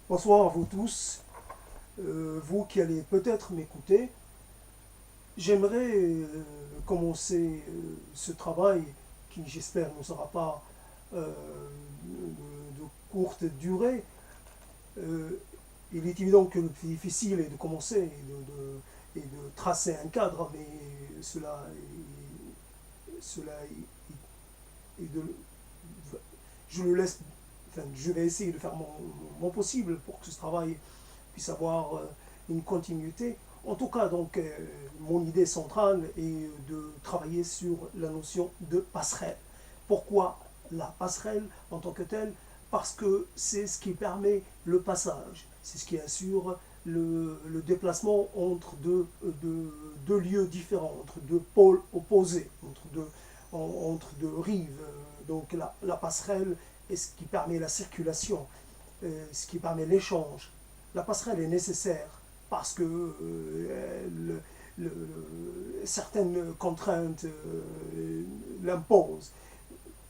Bonsoir à vous tous, vous qui allez peut-être m'écouter. J'aimerais commencer ce travail qui, j'espère, ne sera pas de courte durée. Euh, il est évident que le plus difficile est de commencer et de tracer un cadre, mais cela est de, je le laisse, enfin, je vais essayer de faire mon possible pour que ce travail puisse avoir une continuité. En tout cas, donc, mon idée centrale est de travailler sur la notion de passerelle. Pourquoi la passerelle en tant que telle? Parce que c'est ce qui permet le passage, c'est ce qui assure le déplacement entre deux lieux différents, entre deux pôles opposés, entre deux rives. Donc la passerelle est ce qui permet la circulation, ce qui permet l'échange. La passerelle est nécessaire parce que certaines contraintes l'imposent.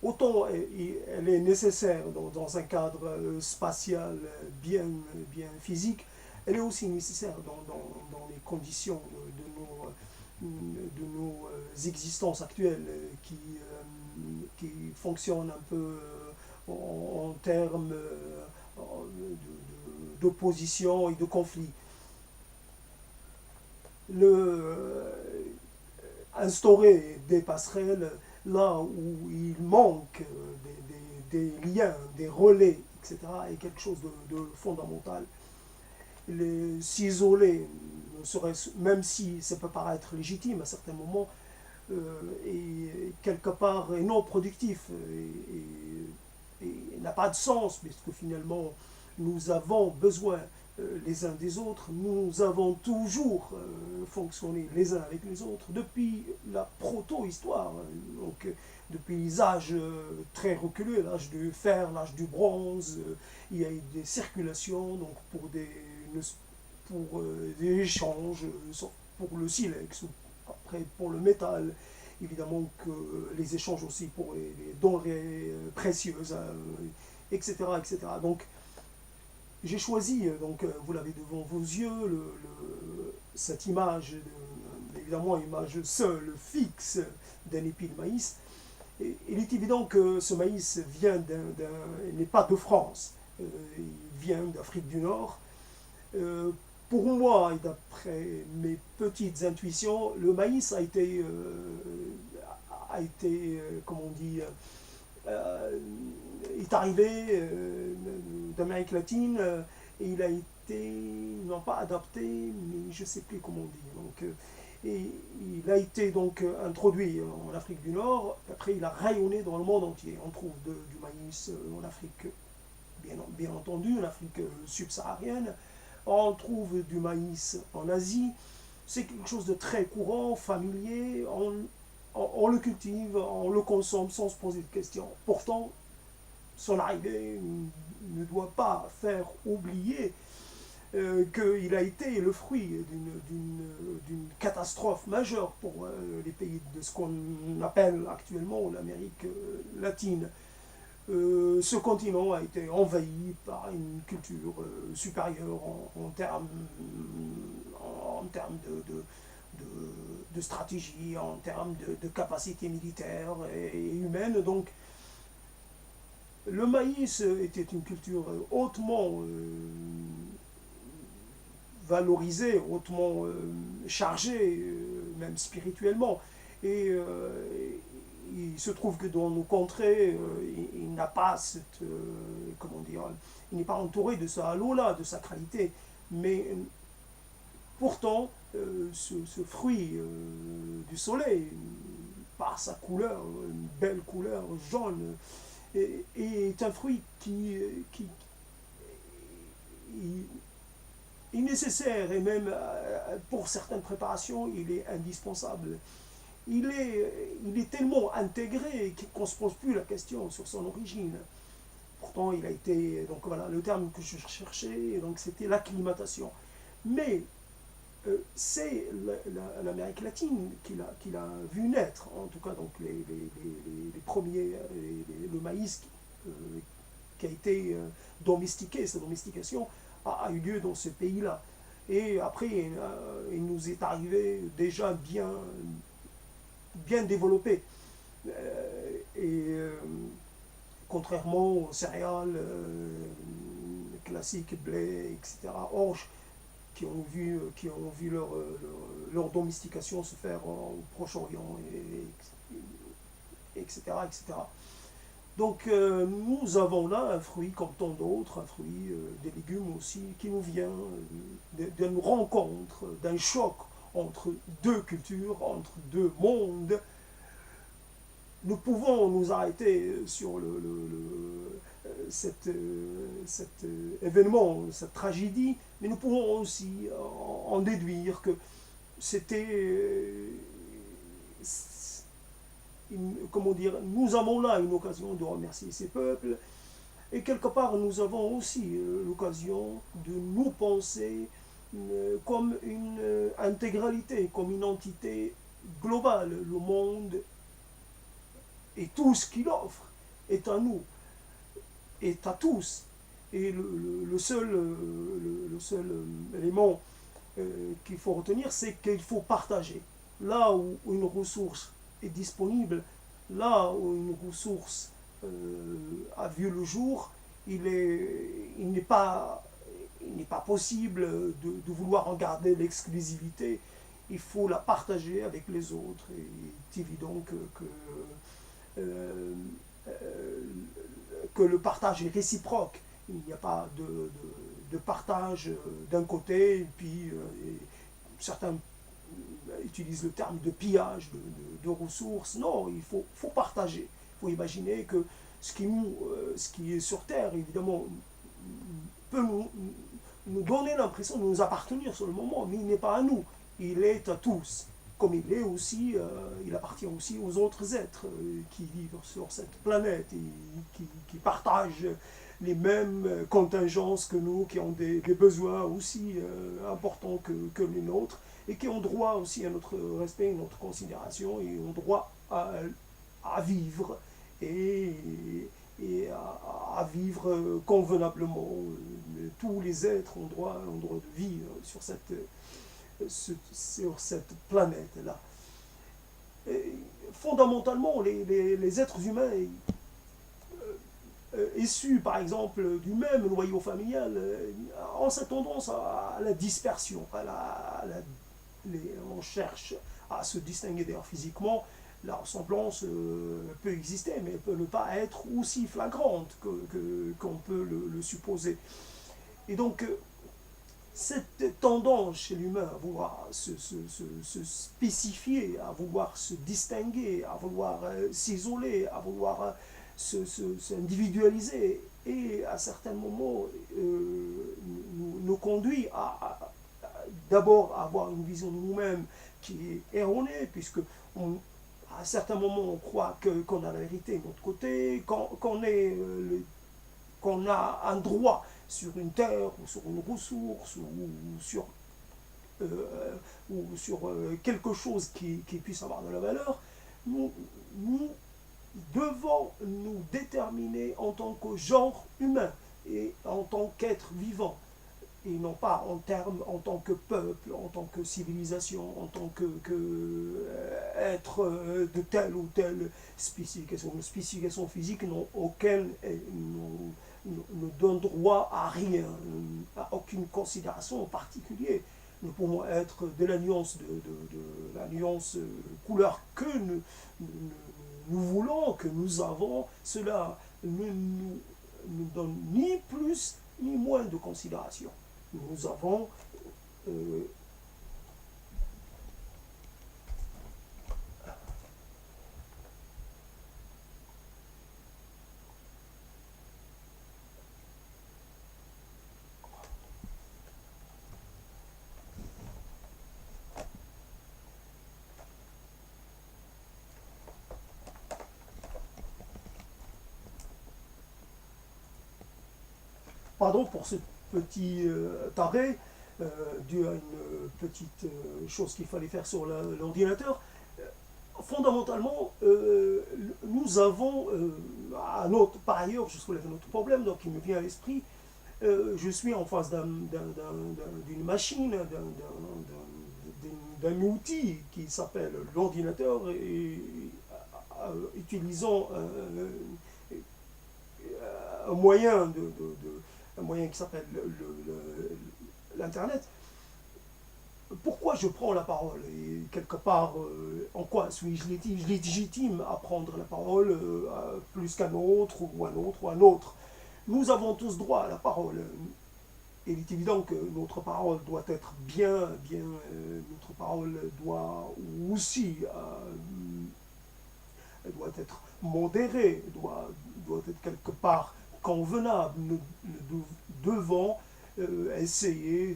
Autant elle est nécessaire dans un cadre spatial bien physique, elle est aussi nécessaire dans les conditions de nos existences actuelles qui fonctionnent un peu en termes d'opposition et de conflit. Instaurer des passerelles là où il manque des liens, des relais, etc., est quelque chose de fondamental. S'isoler, même si ça peut paraître légitime à certains moments, est quelque part non productif et n'a pas de sens, puisque finalement nous avons besoin les uns des autres, nous avons toujours fonctionné les uns avec les autres depuis la proto-histoire, donc depuis les âges très reculés, l'âge du fer, l'âge du bronze, il y a eu des circulations donc des échanges, pour le silex, après pour le métal, évidemment que les échanges aussi pour les denrées précieuses, etc., etc. Donc j'ai choisi, donc vous l'avez devant vos yeux, cette image, évidemment une image seule, fixe d'un épi de maïs. Et il est évident que ce maïs n'est pas de France, il vient d'Afrique du Nord. Euh, pour moi, et d'après mes petites intuitions, le maïs comment on dit, euh, est arrivé d'Amérique latine et il a été, non pas adapté, mais je ne sais plus comment on dit. Donc, et il a été donc introduit en Afrique du Nord, après il a rayonné dans le monde entier. On trouve du maïs en Afrique, bien entendu, en Afrique subsaharienne, on trouve du maïs en Asie. C'est quelque chose de très courant, familier, on le cultive, on le consomme sans se poser de questions. Pourtant, son arrivée ne doit pas faire oublier qu'il a été le fruit d'une catastrophe majeure pour les pays de ce qu'on appelle actuellement l'Amérique latine. Ce continent a été envahi par une culture supérieure en termes de stratégie, en termes de capacité militaire et humaine. Donc, le maïs était une culture hautement valorisée, hautement chargée, même spirituellement. Et il se trouve que dans nos contrées, il n'a pas cette. Comment dire, il n'est pas entouré de ce halo-là, de sacralité. Mais pourtant, ce fruit du soleil, par sa couleur, une belle couleur jaune, est un fruit qui est nécessaire et même pour certaines préparations, il est indispensable. Il est tellement intégré qu'on ne se pose plus la question sur son origine. Pourtant, il a été, donc voilà, le terme que je cherchais, donc c'était l'acclimatation. Mais c'est l'Amérique latine qu'il a vu naître, en tout cas donc les premiers, le maïs qui a été domestiqué. Cette domestication a eu lieu dans ce pays-là. Et après, il nous est arrivé déjà bien développé. Et contrairement aux céréales classiques, blé, etc., orge, qui ont vu leur domestication se faire au Proche-Orient, etc., etc. Donc nous avons là un fruit comme tant d'autres, un fruit des légumes aussi, qui nous vient d'une rencontre, d'un choc entre deux cultures, entre deux mondes. Nous pouvons nous arrêter sur cet événement, cette tragédie, mais nous pouvons aussi en déduire que c'était, comment dire, nous avons là une occasion de remercier ces peuples, et quelque part nous avons aussi l'occasion de nous penser comme une intégralité, comme une entité globale. Le monde et tout ce qu'il offre est à nous, est à tous. Et le seul élément qu'il faut retenir, c'est qu'il faut partager. Là où une ressource est disponible, là où une ressource a vu le jour, il n'est pas possible de vouloir en garder l'exclusivité. Il faut la partager avec les autres. Et il est évident euh, que le partage est réciproque. Il n'y a pas de partage d'un côté, et puis certains utilisent le terme de pillage de ressources. Non, il faut partager. Il faut imaginer que ce qui est sur Terre, évidemment, peut nous donner l'impression de nous appartenir sur le moment, mais il n'est pas à nous. Il est à tous. Comme il est aussi, il appartient aussi aux autres êtres qui vivent sur cette planète et qui partagent les mêmes contingences que nous, qui ont des besoins aussi importants que les nôtres, et qui ont droit aussi à notre respect, à notre considération, et ont droit à vivre et à vivre convenablement. Tous les êtres ont droit de vivre sur cette planète-là. Fondamentalement, les êtres humains issus, par exemple, du même noyau familial, ont cette tendance à la dispersion. On cherche à se distinguer d'ailleurs physiquement. La ressemblance peut exister, mais elle peut ne pas être aussi flagrante qu'on peut le supposer. Et donc, cette tendance chez l'humain à vouloir se spécifier, à vouloir se distinguer, à vouloir s'isoler, à vouloir s'individualiser, et à certains moments nous conduit à d'abord avoir une vision de nous-mêmes qui est erronée, puisque à certains moments on croit qu'on a la vérité de notre côté, qu'on a un droit sur une terre ou sur une ressource ou sur quelque chose qui puisse avoir de la valeur. Nous devons nous déterminer en tant que genre humain et en tant qu'être vivant, et non pas en tant que peuple, en tant que civilisation, en tant que être de telle ou telle spécification. Une spécification physique auquel ne donne droit à rien, à aucune considération en particulier. Nous pouvons être de la nuance, la nuance couleur que nous voulons, que nous avons. Cela ne nous donne ni plus ni moins de considération. Nous avons pardon pour ce petit arrêt dû à une petite chose qu'il fallait faire sur l'ordinateur. Fondamentalement, nous avons par ailleurs, je soulève un autre problème, donc il me vient à l'esprit. Je suis en face d'une machine, d'un outil qui s'appelle l'ordinateur, et utilisant un moyen, un moyen qui s'appelle l'Internet. Pourquoi je prends la parole? Et quelque part, en quoi suis-je légitime à prendre la parole plus qu'un autre, ou un autre, ou un autre? Nous avons tous droit à la parole. Et il est évident que notre parole doit être notre parole doit aussi doit être modérée, doit être quelque part convenable. Nous devons essayer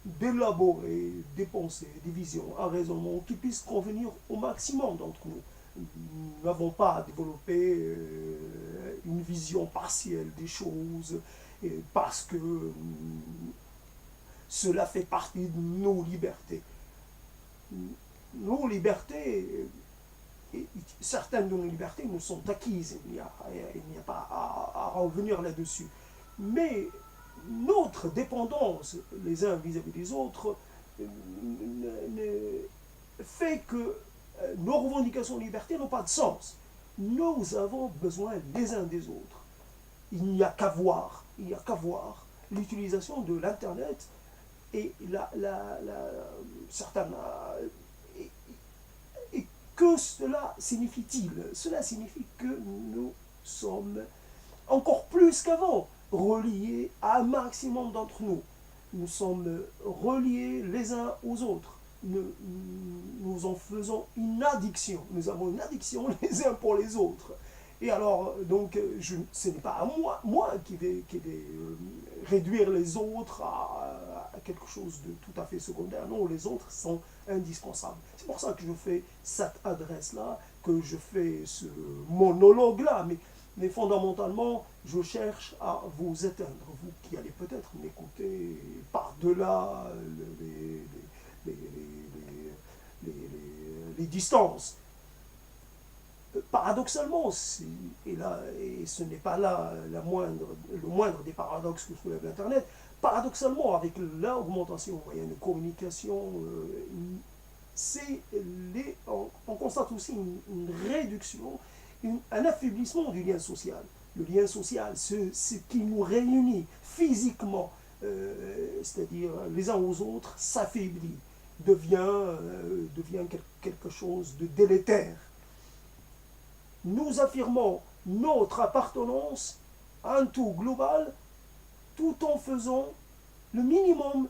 d'élaborer des pensées, des visions, un raisonnement qui puisse convenir au maximum d'entre nous. Nous n'avons pas à développer une vision partielle des choses, parce que cela fait partie de nos libertés. Nos libertés, certaines de nos libertés nous sont acquises, il n'y a pas à revenir là-dessus. Mais notre dépendance les uns vis-à-vis des autres fait que nos revendications de liberté n'ont pas de sens. Nous avons besoin les uns des autres. Il n'y a qu'à voir l'utilisation de l'Internet et certaines, et que cela signifie-t-il? Cela signifie que nous sommes encore plus qu'avant reliés à un maximum d'entre nous. Nous sommes reliés les uns aux autres. Nous en faisons une addiction. Nous avons une addiction les uns pour les autres. Et alors, donc, ce n'est pas à moi qui vais réduire les autres à quelque chose de tout à fait secondaire. Non, les autres sont indispensables. C'est pour ça que je fais cette adresse-là, que je fais ce monologue-là. Mais fondamentalement, je cherche à vous éteindre, vous qui allez peut-être m'écouter par-delà les distances. Paradoxalement, et ce n'est pas là le moindre des paradoxes que soulève l'Internet, paradoxalement, avec l'augmentation des moyens de communication, on constate aussi une réduction, un affaiblissement du lien social. Le lien social, ce qui nous réunit physiquement, c'est-à-dire les uns aux autres, s'affaiblit, devient quelque chose de délétère. Nous affirmons notre appartenance à un tout global, tout en faisant le minimum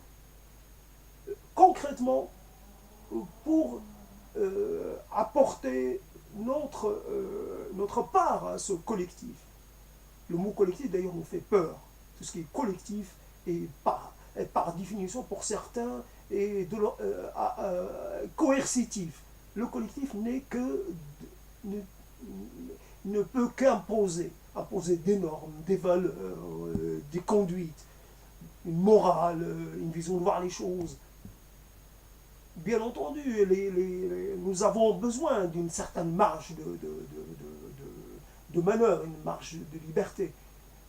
concrètement pour apporter notre part à ce collectif. Le mot collectif d'ailleurs nous fait peur. Tout ce qui est collectif est par définition pour certains est coercitif. Le collectif ne peut qu'imposer des normes, des valeurs, des conduites, une morale, une vision de voir les choses. Bien entendu, nous avons besoin d'une certaine marge de manœuvre, une marge de liberté.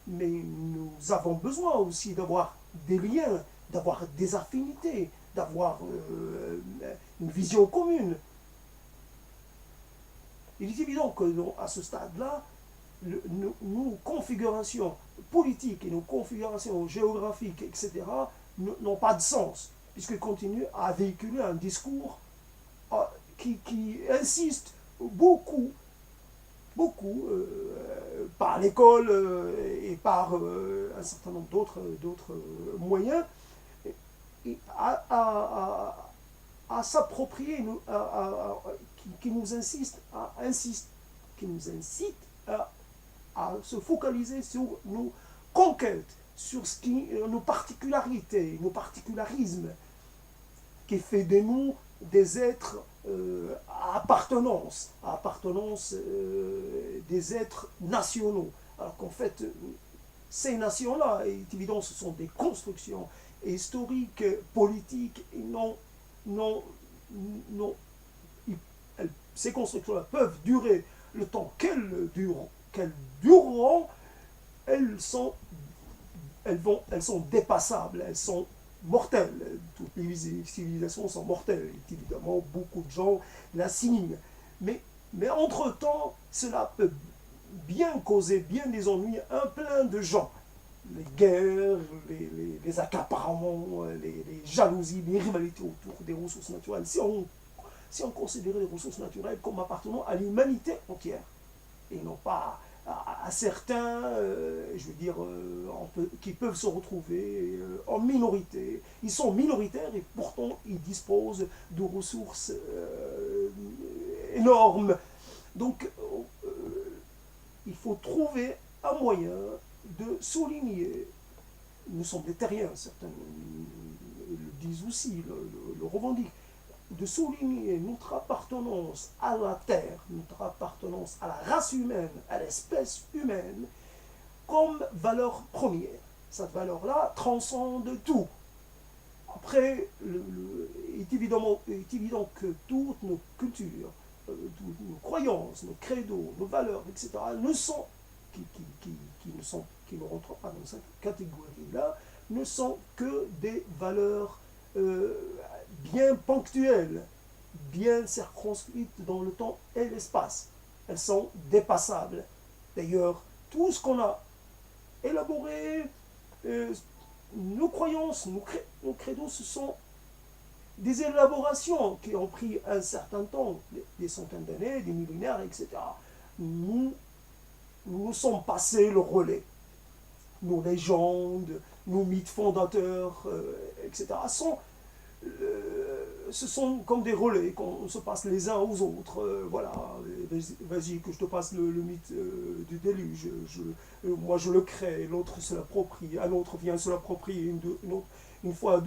Mais nous avons besoin aussi d'avoir des liens, d'avoir des affinités, d'avoir une vision commune. Il est évident qu'à ce stade-là, nos configurations politiques et nos configurations géographiques, etc., n'ont pas de sens, puisqu'ils continuent à véhiculer un discours qui insiste beaucoup, par l'école et par un certain nombre d'autres moyens, à s'approprier, qui nous incite à se focaliser sur nos conquêtes, sur nos particularités, nos particularismes, qui fait de nous des êtres à appartenance des êtres nationaux. Alors qu'en fait, ces nations-là, il est évident, ce sont des constructions historiques, politiques, ces constructions-là peuvent durer le temps qu'elles qu'elles dureront, elles sont dépassables, elles sont mortelles. Toutes les civilisations sont mortelles. Évidemment, beaucoup de gens la signent. Mais entre-temps, cela peut bien causer bien des ennuis à un plein de gens. Les guerres, les accaparements, les jalousies, les rivalités autour des ressources naturelles. Si on considérait les ressources naturelles comme appartenant à l'humanité entière, et non pas à certains, je veux dire, qui peuvent se retrouver en minorité. Ils sont minoritaires et pourtant ils disposent de ressources énormes. Donc, il faut trouver un moyen de souligner. Nous sommes des terriens, certains le disent aussi, le revendiquent, de souligner notre appartenance à la terre, notre appartenance à la race humaine, à l'espèce humaine, comme valeur première. Cette valeur-là transcende tout. Après, il est évident que toutes nos cultures, toutes nos croyances, nos credos, nos valeurs, etc., qui ne rentrent pas dans cette catégorie-là, ne sont que des valeurs bien ponctuelles, bien circonscrites dans le temps et l'espace. Elles sont dépassables. D'ailleurs, tout ce qu'on a élaboré, nos croyances, nos credos, ce sont des élaborations qui ont pris un certain temps, des centaines d'années, des millénaires, etc. Nous sommes passés le relais. Nos légendes, nos mythes fondateurs, etc., ce sont comme des relais qu'on se passe les uns aux autres. Voilà, vas-y que je te passe le mythe du déluge. Moi je le crée, l'autre se l'approprie, un autre vient se l'approprier, une fois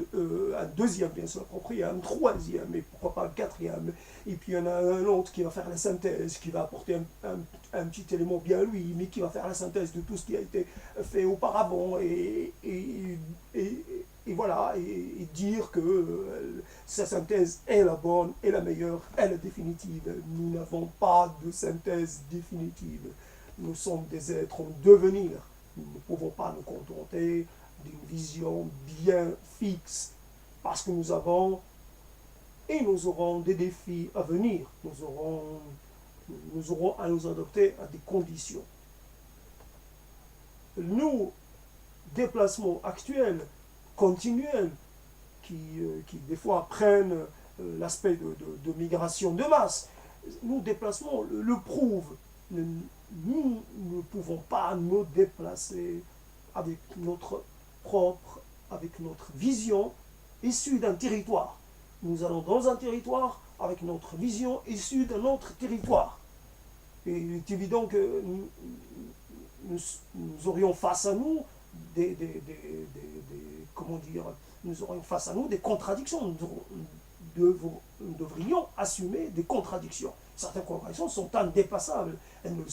un deuxième vient se l'approprier, un troisième, et pourquoi pas un quatrième. Et puis il y en a un autre qui va faire la synthèse, qui va apporter un petit élément bien lui, mais qui va faire la synthèse de tout ce qui a été fait auparavant, et voilà, et dire que sa synthèse est la bonne, est la meilleure, est la définitive. Nous n'avons pas de synthèse définitive. Nous sommes des êtres en devenir. Nous ne pouvons pas nous contenter d'une vision bien fixe, parce que nous avons et nous aurons des défis à venir. Nous aurons à nous adapter à des conditions. Nos déplacements actuels, continuels, qui des fois prennent l'aspect de migration de masse, nos déplacements le prouvent. Nous ne pouvons pas nous déplacer avec notre vision issue d'un territoire. Nous allons dans un territoire avec notre vision issue d'un autre territoire. Et il est évident que nous aurions face à nous nous aurions face à nous des contradictions. Nous devrions assumer des contradictions. Certaines contradictions sont indépassables. Elles ne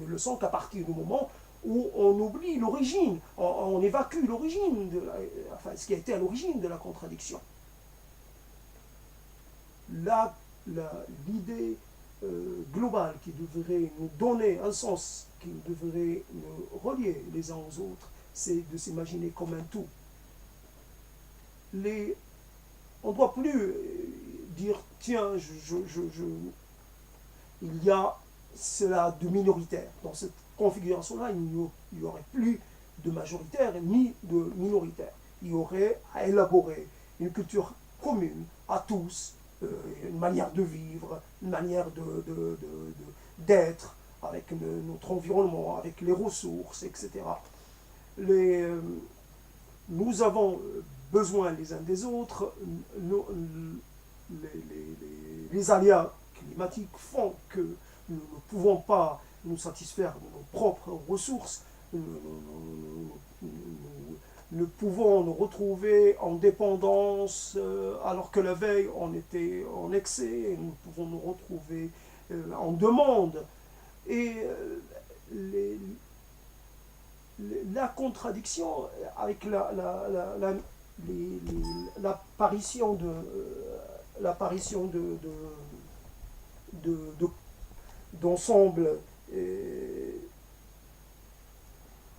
le sont qu'à partir du moment où on oublie l'origine, on évacue l'origine, ce qui a été à l'origine de la contradiction. L'idée globale qui devrait nous donner un sens, qui devrait nous relier les uns aux autres, c'est de s'imaginer comme un tout. On ne doit plus dire, tiens, il y a cela de minoritaire. Dans cette configuration-là, il n'y aurait plus de majoritaire ni de minoritaire. Il y aurait à élaborer une culture commune à tous, une manière de vivre, une manière d'être avec notre environnement, avec les ressources, etc. Nous avons besoin les uns des autres. Les aléas climatiques font que nous ne pouvons pas nous satisfaire de nos propres ressources. Nous pouvons nous retrouver en dépendance alors que la veille on était en excès. Nous pouvons nous retrouver en demande. Et la contradiction avec l'apparition d'ensembles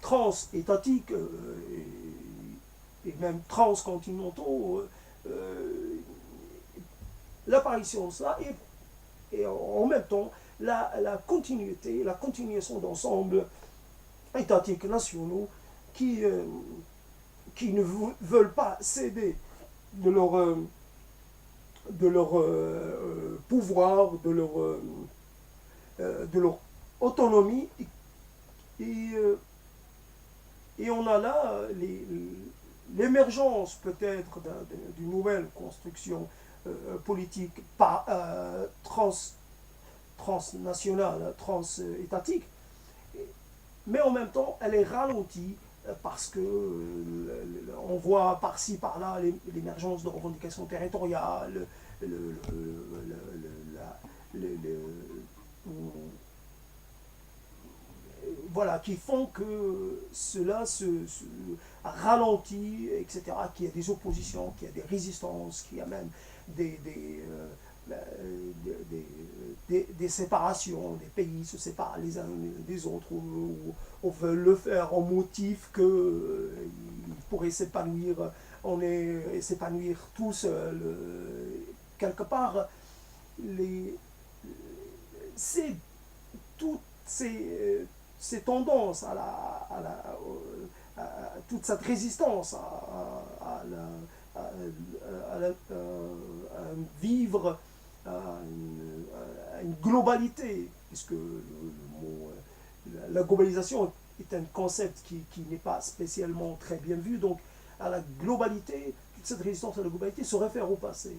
trans-étatiques et même transcontinentaux, l'apparition de ça et en même temps la continuité, la continuation d'ensembles étatiques nationaux qui ne veulent pas céder de leur pouvoir, de leur autonomie. Et, et on a là l'émergence peut-être d'une nouvelle construction politique transnationale, transétatique, mais en même temps elle est ralentie parce que on voit par-ci par-là l'émergence de revendications territoriales, voilà, qui font que cela se ralentit, etc., qu'il y a des oppositions, qu'il y a des résistances, qu'il y a même des séparations, des pays se séparent les uns des autres, ou on veut le faire en motif qu'ils pourraient s'épanouir, s'épanouir tous quelque part. C'est toutes ces tendances à toute cette résistance à vivre à une globalité, puisque la globalisation est un concept qui n'est pas spécialement très bien vu, donc à la globalité, toute cette résistance à la globalité se réfère au passé.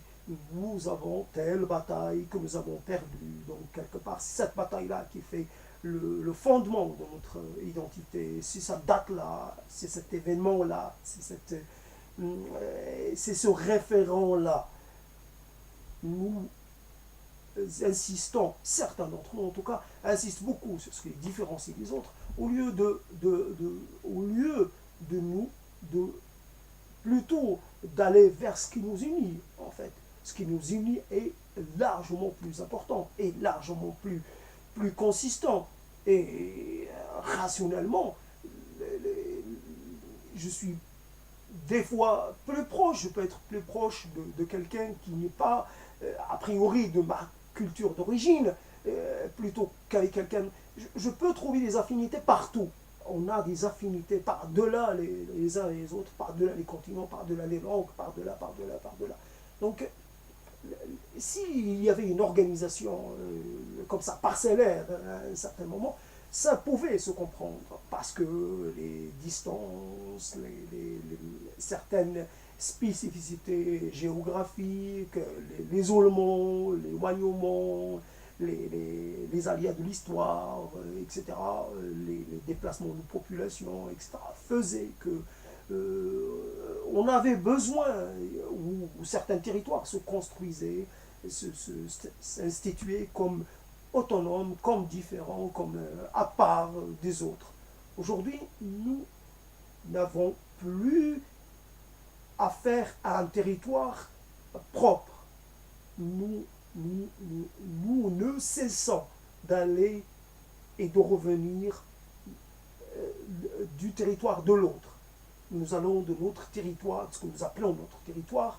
Nous avons telle bataille que nous avons perdue, donc quelque part, c'est cette bataille-là qui fait le fondement de notre identité, c'est cette date-là, c'est cet événement-là, c'est ce référent-là. Nous insistons, certains d'entre nous en tout cas, insistent beaucoup sur ce qui différencie les autres, au lieu de nous, plutôt d'aller vers ce qui nous unit, en fait. Ce qui nous unit est largement plus important, et largement plus consistant. Et rationnellement, je suis des fois plus proche, je peux être plus proche de quelqu'un qui n'est pas, a priori, de ma culture d'origine, plutôt qu'avec quelqu'un. Je peux trouver des affinités partout. On a des affinités par-delà les uns et les autres, par-delà les continents, par-delà les langues, par-delà, par-delà, par-delà. Donc, s'il y avait une organisation comme ça, parcellaire, à un certain moment, ça pouvait se comprendre, parce que les distances, certaines spécificités géographiques, l'isolement, l'éloignement, les aléas de l'histoire, etc., les déplacements de population, etc., faisaient que on avait besoin, ou certains territoires se construisaient, s'instituaient comme autonomes, comme différents, comme à part des autres. Aujourd'hui, nous n'avons plus affaire à un territoire propre. Nous ne cessons d'aller et de revenir du territoire de l'autre. Nous allons de notre territoire, ce que nous appelons notre territoire,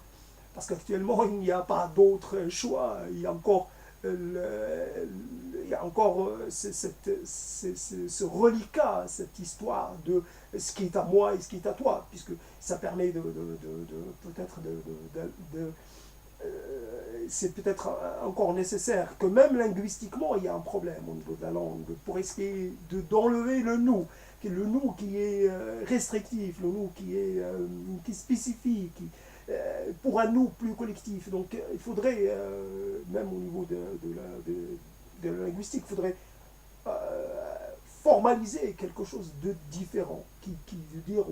parce qu'actuellement il n'y a pas d'autre choix. Il y a encore ce reliquat, cette histoire de ce qui est à moi et ce qui est à toi, puisque ça permet peut-être c'est peut-être encore nécessaire que même linguistiquement il y a un problème au niveau de la langue pour essayer d'enlever le nous qui est restrictif, le nous qui est spécifique, pour un nous plus collectif. Donc il faudrait, même au niveau de la linguistique, il faudrait formaliser quelque chose de différent, qui veut dire,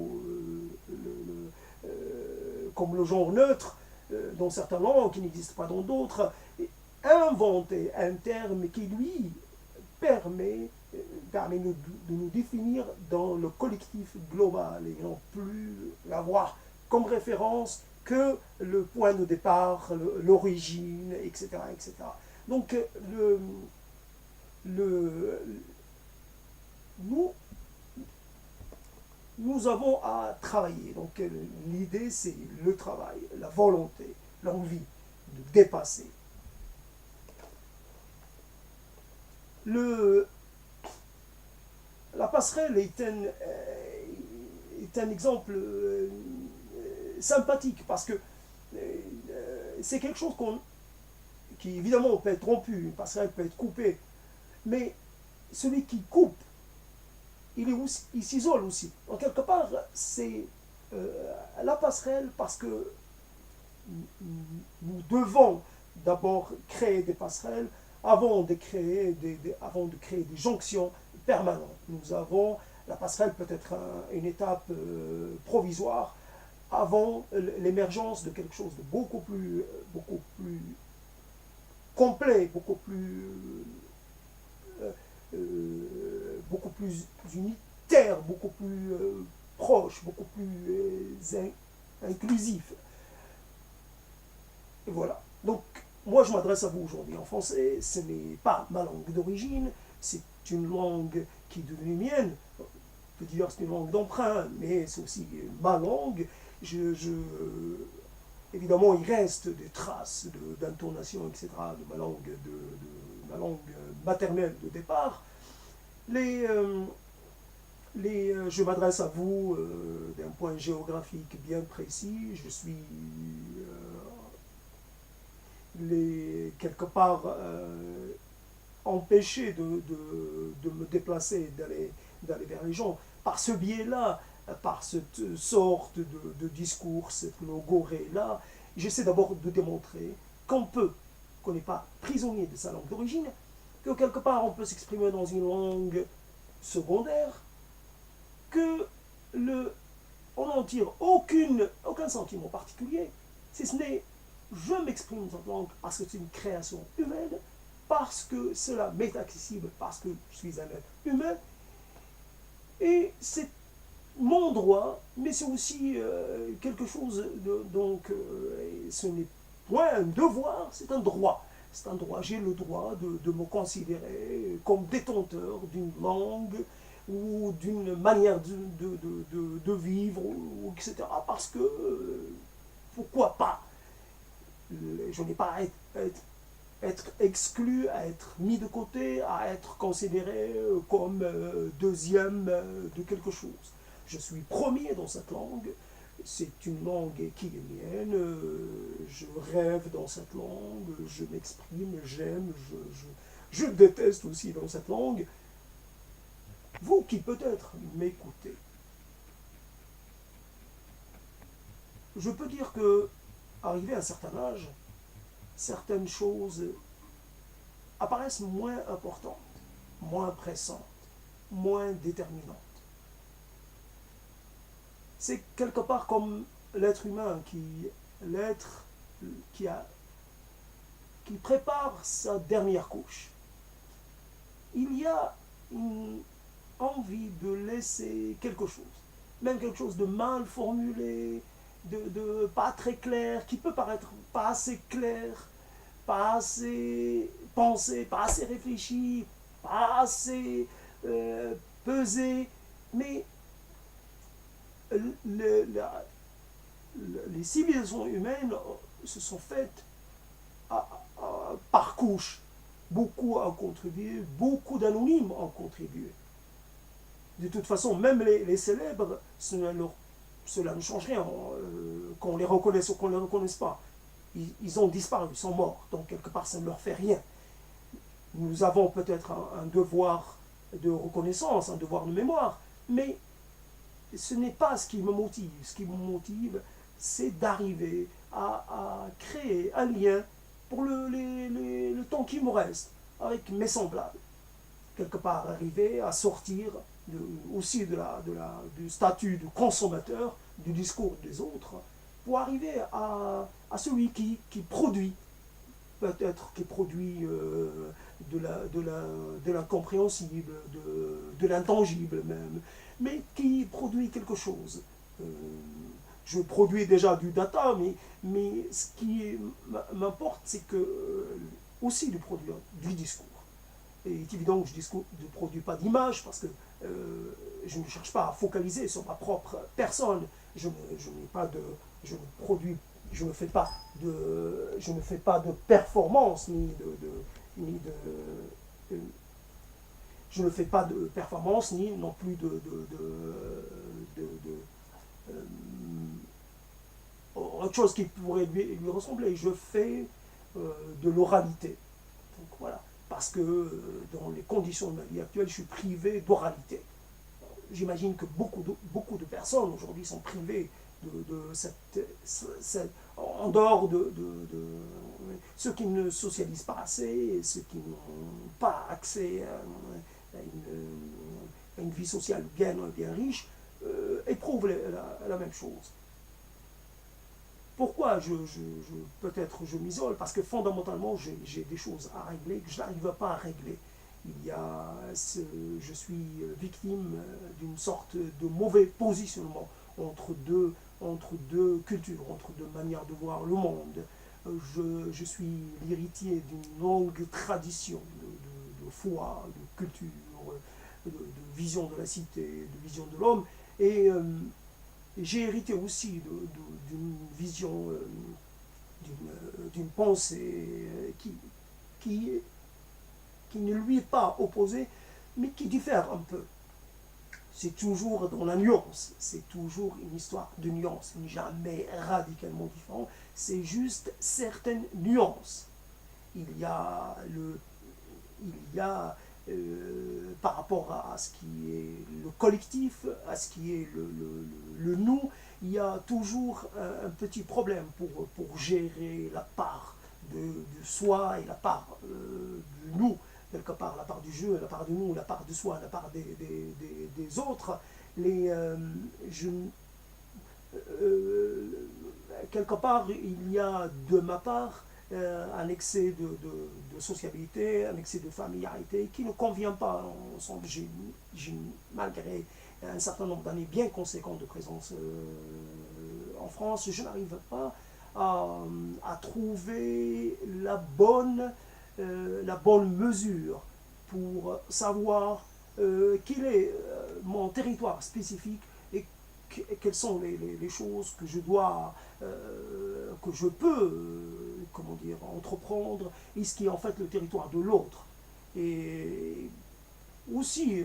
comme le genre neutre, dans certaines langues, qui n'existe pas dans d'autres, inventer un terme qui, lui, permet de nous définir dans le collectif global et non plus l'avoir comme référence que le point de départ, l'origine, etc., etc. Donc, nous nous avons à travailler. Donc l'idée, c'est le travail, la volonté, l'envie de dépasser. Le, la passerelle est un exemple sympathique parce que c'est quelque chose qui évidemment peut être rompu, une passerelle peut être coupée, mais celui qui coupe, il s'isole aussi. Donc quelque part, c'est la passerelle parce que nous devons d'abord créer des passerelles avant de créer des jonctions permanentes. Nous avons, la passerelle peut être une étape provisoire avant l'émergence de quelque chose de beaucoup plus complet, beaucoup plus unitaire, beaucoup plus proche, beaucoup plus inclusif. Et voilà. Donc, moi, je m'adresse à vous aujourd'hui en français. Ce n'est pas ma langue d'origine, c'est une langue qui est devenue mienne. On peut dire que c'est une langue d'emprunt, mais c'est aussi ma langue. Évidemment, il reste des traces d'intonation, etc., de ma langue maternelle de départ. Je m'adresse à vous d'un point géographique bien précis. Je suis quelque part empêché de me déplacer, d'aller vers les gens. Par ce biais-là, par cette sorte de discours, cette logorée-là, j'essaie d'abord de démontrer qu'on n'est pas prisonnier de sa langue d'origine, que quelque part on peut s'exprimer dans une langue secondaire, que on n'en tire aucun sentiment particulier, si ce n'est je m'exprime dans cette langue parce que c'est une création humaine, parce que cela m'est accessible, parce que je suis un être humain, et c'est mon droit, mais c'est aussi quelque chose ce n'est point un devoir, c'est un droit. C'est un droit, j'ai le droit de me considérer comme détenteur d'une langue ou d'une manière de vivre, etc. Parce que, pourquoi pas, je n'ai pas à être exclu, à être mis de côté, à être considéré comme deuxième de quelque chose. Je suis premier dans cette langue, c'est une langue qui est mienne, je rêve dans cette langue, je m'exprime, j'aime, je déteste aussi dans cette langue. Vous qui peut-être m'écoutez, je peux dire que, arrivé à un certain âge, certaines choses apparaissent moins importantes, moins pressantes, moins déterminantes. C'est quelque part comme l'être humain qui prépare sa dernière couche. Il y a une envie de laisser quelque chose, même quelque chose de mal formulé, de pas très clair, qui peut paraître pas assez clair, pas assez pensé, pas assez réfléchi, pas assez pesé, mais les civilisations humaines se sont faites par couches. Beaucoup ont contribué, beaucoup d'anonymes ont contribué. De toute façon, même les célèbres, cela ne change rien, qu'on les reconnaisse ou qu'on ne les reconnaisse pas. Ils ont disparu, ils sont morts, donc quelque part ça ne leur fait rien. Nous avons peut-être un devoir de reconnaissance, un devoir de mémoire, mais ce n'est pas ce qui me motive. Ce qui me motive, c'est d'arriver à créer un lien pour le temps qui me reste avec mes semblables. Quelque part, arriver à sortir aussi du statut de consommateur, du discours des autres, pour arriver à celui qui produit, peut-être qui produit de l'incompréhensible, de l'intangible même, mais qui produit quelque chose. Je produis déjà du data, mais ce qui m'importe, c'est que aussi de produire du discours. Et il est évident que je ne produis pas d'image, parce que je ne cherche pas à focaliser sur ma propre personne. Je n'ai pas de, je ne produis, je ne fais pas de performance ni de je ne fais pas de performance ni non plus euh, autre chose qui pourrait lui ressembler. Je fais de l'oralité. Donc voilà. Parce que dans les conditions de ma vie actuelle, je suis privé d'oralité. J'imagine que beaucoup de personnes aujourd'hui sont privées de en dehors de ceux qui ne socialisent pas assez, ceux qui n'ont pas accès à une vie sociale bien riche, éprouvent la même chose. Pourquoi peut-être je m'isole? Parce que fondamentalement, j'ai des choses à régler que je n'arrive pas à régler. Je suis victime d'une sorte de mauvais positionnement entre deux cultures, entre deux manières de voir le monde. Je suis l'héritier d'une longue tradition de foi, de culture, de vision de la cité, de vision de l'homme. Et j'ai hérité aussi d'une vision, d'une pensée qui, qui ne lui est pas opposée, mais qui diffère un peu. C'est toujours dans la nuance, c'est toujours une histoire de nuance, jamais radicalement différent, c'est juste certaines nuances. Il y a, par rapport à ce qui est le collectif, à ce qui est le nous, il y a toujours un petit problème pour gérer la part de soi et la part du nous, quelque part la part du jeu, la part de nous, la part de soi, la part des autres. Quelque part, il y a de ma part un excès de sociabilité, un excès de familiarité qui ne convient pas ensemble. Malgré un certain nombre d'années bien conséquentes de présence en France, je n'arrive pas à trouver la bonne mesure pour savoir quel est mon territoire spécifique et quelles sont les choses que je dois, que je peux, comment dire, entreprendre, et ce qui est en fait le territoire de l'autre. Et aussi,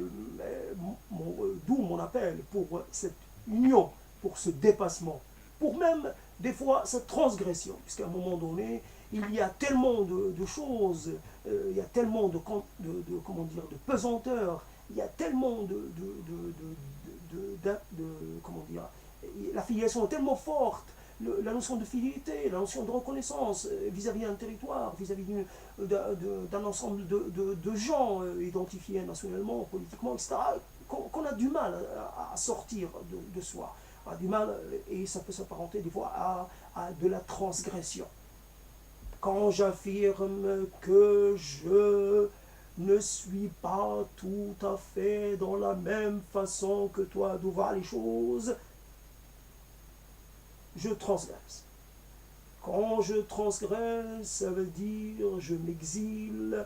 d'où mon appel pour cette union, pour ce dépassement, pour même des fois cette transgression, puisqu'à un moment donné, il y a tellement de choses, il y a tellement comment dire, de pesanteur, il y a tellement comment dire, la filiation est tellement forte, la notion de fidélité, la notion de reconnaissance vis-à-vis d'un territoire, vis-à-vis d'un ensemble de gens identifiés nationalement, politiquement, etc., qu'on a du mal à sortir de soi, a du mal, et ça peut s'apparenter des fois à de la transgression. Quand j'affirme que je ne suis pas tout à fait dans la même façon que toi de voir les choses, je transgresse. Quand je transgresse, ça veut dire je m'exile,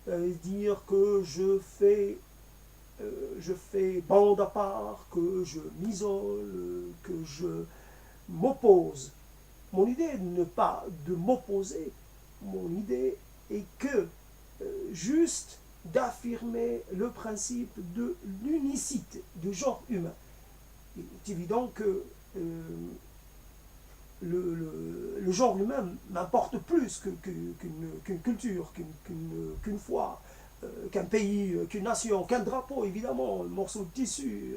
ça veut dire que je fais bande à part, que je m'isole, que je m'oppose. Mon idée n'est pas de m'opposer, mon idée est que juste d'affirmer le principe de l'unicité du genre humain. Il est évident que le genre humain m'importe plus qu'une culture, qu'une foi, qu'un pays, qu'une nation, qu'un drapeau, évidemment, un morceau de tissu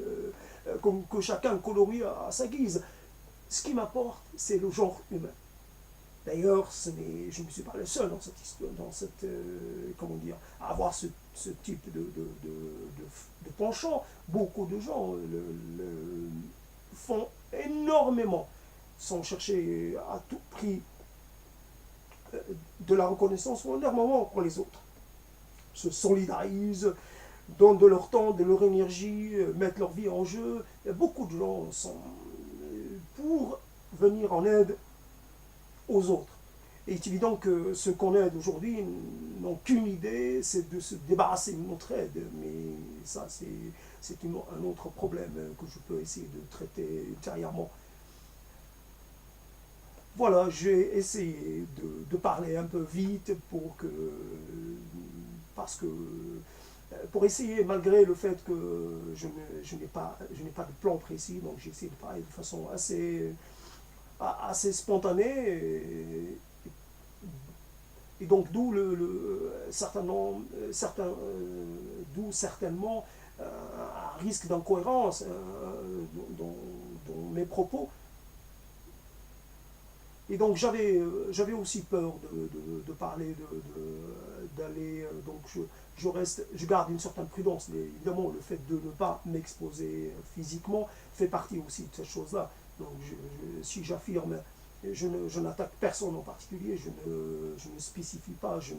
que chacun colorie à sa guise. Ce qui m'importe, c'est le genre humain. D'ailleurs, je ne suis pas le seul dans cette comment dire, à avoir ce type de penchant. Beaucoup de gens font énormément, sans chercher à tout prix de la reconnaissance, font énormément pour les autres. Se solidarisent, donnent de leur temps, de leur énergie, mettent leur vie en jeu. Et beaucoup de gens sont pour venir en aide aux autres. il est évident que ceux qu'on aide aujourd'hui n'ont qu'une idée, c'est de se débarrasser de notre aide. Mais ça, c'est un autre problème que je peux essayer de traiter ultérieurement. Voilà, j'ai essayé de parler un peu vite parce que pour essayer, malgré le fait que je n'ai pas de plan précis, donc j'ai essayé de parler de façon assez spontanée, et donc certainement, d'où certainement un risque d'incohérence dans mes propos. Et donc j'avais aussi peur de parler, d'aller, donc je garde une certaine prudence. Mais évidemment, le fait de ne pas m'exposer physiquement fait partie aussi de cette chose-là. Donc si j'affirme, je n'attaque personne en particulier, je ne spécifie pas, je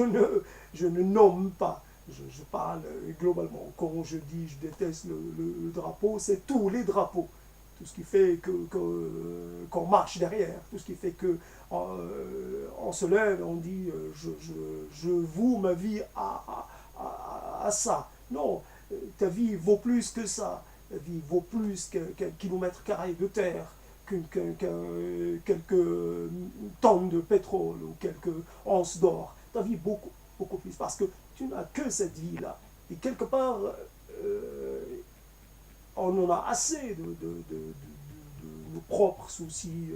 ne nomme pas. Je parle globalement. Quand je dis je déteste le drapeau, c'est tous les drapeaux. Tout ce qui fait qu'on marche derrière, tout ce qui fait qu'on se lève, on dit je voue ma vie à ça. Non, ta vie vaut plus que ça. Ta vie vaut plus qu'un kilomètre carré de terre, quelques tonnes de pétrole ou quelques onces d'or. Ta vie beaucoup, beaucoup plus. Parce que tu n'as que cette vie-là. Et quelque part, on en a assez de nos propres soucis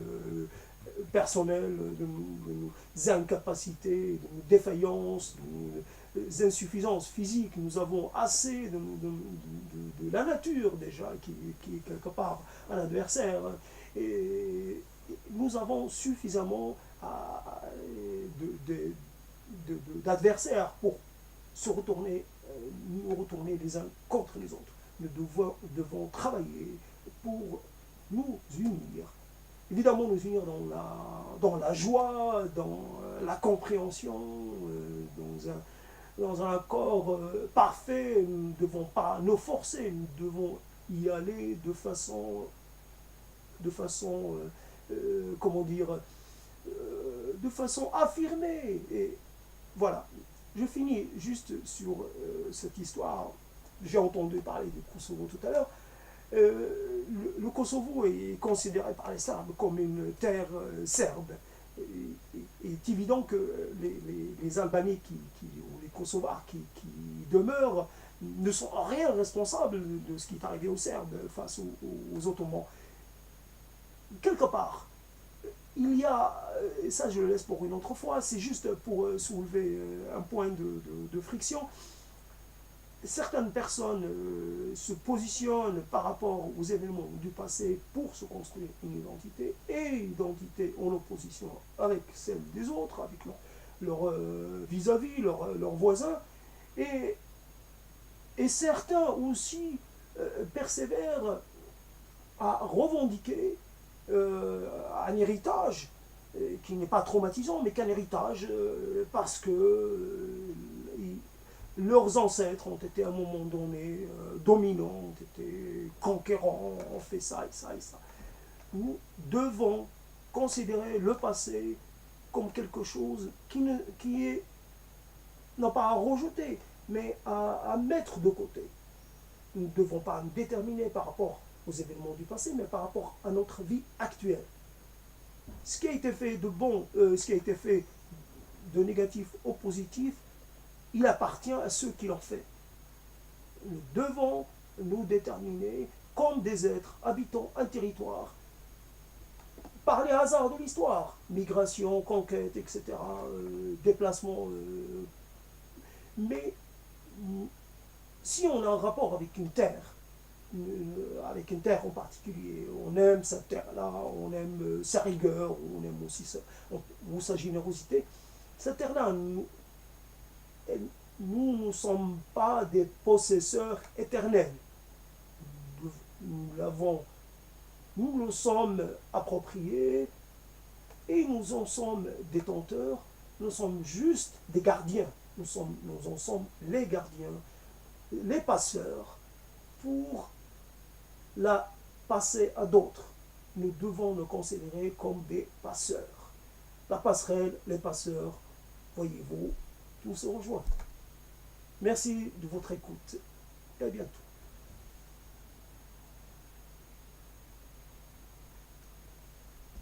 personnels, de nos incapacités, de nos défaillances, de nos insuffisances physiques. Nous avons assez de la nature déjà, qui est quelque part un adversaire. Et nous avons suffisamment d'adversaires pour nous retourner les uns contre les autres. Nous devons travailler pour nous unir. Évidemment, nous unir dans la joie, dans la compréhension, dans un accord parfait. Nous ne devons pas nous forcer, nous devons y aller de façon comment dire, de façon affirmée. Et voilà. Je finis juste sur cette histoire. J'ai entendu parler du Kosovo tout à l'heure. Le Kosovo est considéré par les Serbes comme une terre serbe. Il est évident que les Albanais ou les Kosovars qui demeurent ne sont en rien responsables de ce qui est arrivé aux Serbes face aux Ottomans. Quelque part, il y a, et ça je le laisse pour une autre fois, c'est juste pour soulever un point de friction. Certaines personnes se positionnent par rapport aux événements du passé pour se construire une identité, et une identité en opposition avec celle des autres, avec leur vis-à-vis, leurs voisins, et certains aussi persévèrent à revendiquer un héritage qui n'est pas traumatisant, mais qu'un héritage parce que leurs ancêtres ont été à un moment donné dominants, ont été conquérants, ont fait ça et ça et ça. Nous devons considérer le passé comme quelque chose qui est, non pas à rejeter, mais à mettre de côté. Nous ne devons pas nous déterminer par rapport aux événements du passé, mais par rapport à notre vie actuelle. Ce qui a été fait de bon, ce qui a été fait de négatif au positif, il appartient à ceux qui l'ont fait. Nous devons nous déterminer comme des êtres habitant un territoire par les hasards de l'histoire, migration, conquête, etc., déplacement. Mais si on a un rapport avec une terre en particulier, on aime cette terre-là, on aime sa rigueur, on aime aussi sa générosité, cette terre-là, nous ne sommes pas des possesseurs éternels. Nous le sommes appropriés et nous en sommes détenteurs. Nous sommes juste des gardiens. Nous en sommes les gardiens, les passeurs pour la passer à d'autres. Nous devons nous considérer comme des passeurs. la passerelle, les passeurs, voyez-vous, tout se rejoint. Merci de votre écoute et à bientôt.